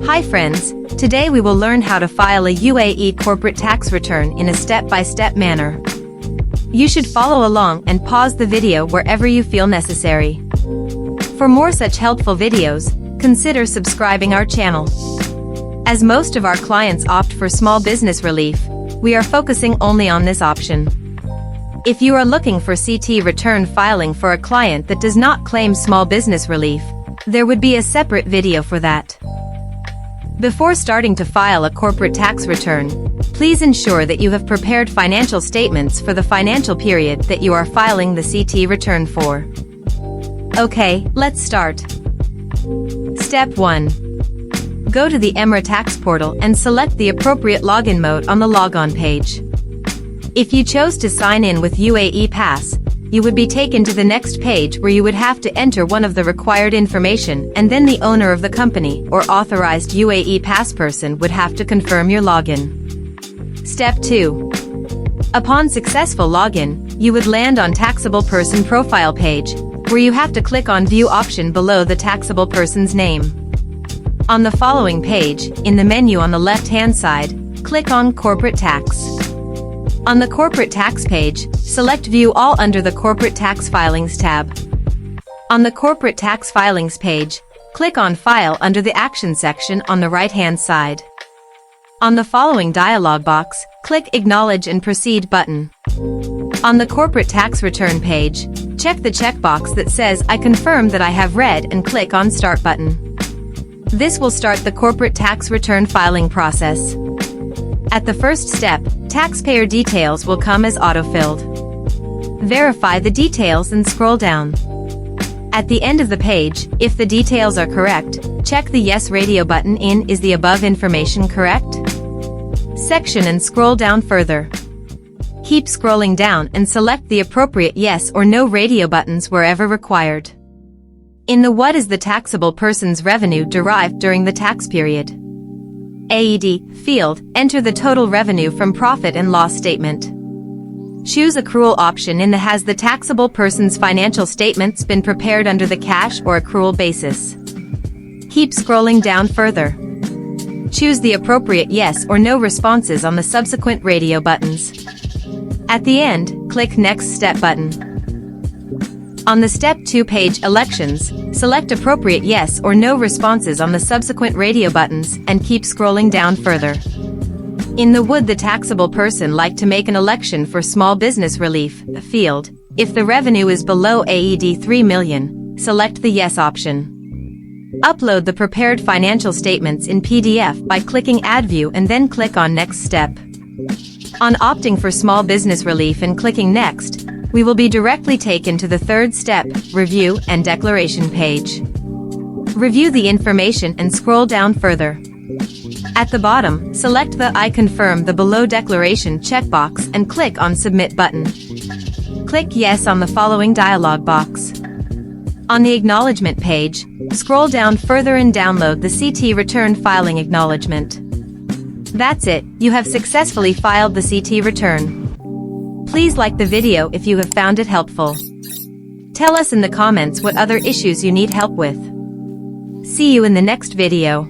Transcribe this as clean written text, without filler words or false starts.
Hi friends, today we will learn how to file a UAE corporate tax return in a step-by-step manner. You should follow along and pause the video wherever you feel necessary. For more such helpful videos, consider subscribing our channel. As most of our clients opt for small business relief, we are focusing only on this option. If you are looking for CT return filing for a client that does not claim small business relief, there would be a separate video for that. Before starting to file a corporate tax return, please ensure that you have prepared financial statements for the financial period that you are filing the CT return for. Okay, let's start. Step 1. Go to the EmaraTax portal and select the appropriate login mode on the logon page. If you chose to sign in with UAE Pass, you would be taken to the next page where you would have to enter one of the required information, and then the owner of the company or authorized UAE Pass person would have to confirm your login. Step 2. Upon successful login, you would land on Taxable Person Profile page, where you have to click on View option below the taxable person's name. On the following page, in the menu on the left-hand side, click on Corporate Tax. On the Corporate Tax page, select View All under the Corporate Tax Filings tab. On the Corporate Tax Filings page, click on File under the Action section on the right-hand side. On the following dialog box, click Acknowledge and Proceed button. On the Corporate Tax Return page, check the checkbox that says I confirm that I have read and click on Start button. This will start the corporate tax return filing process. At the first step, taxpayer details will come as auto-filled. Verify the details and scroll down. At the end of the page, if the details are correct, check the Yes radio button in Is the above information correct? section and scroll down further. Keep scrolling down and select the appropriate Yes or No radio buttons wherever required. In the What is the taxable person's revenue derived during the tax period? AED field, enter the total revenue from profit and loss statement. Choose accrual option in the Has the taxable person's financial statements been prepared under the cash or accrual basis? Keep scrolling down further. Choose the appropriate Yes or No responses on the subsequent radio buttons. At the end, click Next Step button. On the Step 2 page Elections, select appropriate Yes or No responses on the subsequent radio buttons and keep scrolling down further. In the Would the taxable person like to make an election for small business relief field, if the revenue is below AED 3 million, select the Yes option. Upload the prepared financial statements in PDF by clicking Add View and then click on Next Step. On opting for small business relief and clicking Next, we will be directly taken to the third step, Review and Declaration page. Review the information and scroll down further. At the bottom, select the I confirm the below declaration checkbox and click on Submit button. Click Yes on the following dialog box. On the Acknowledgement page, scroll down further and download the CT return filing acknowledgement. That's it, you have successfully filed the CT return. Please like the video if you have found it helpful. Tell us in the comments what other issues you need help with. See you in the next video.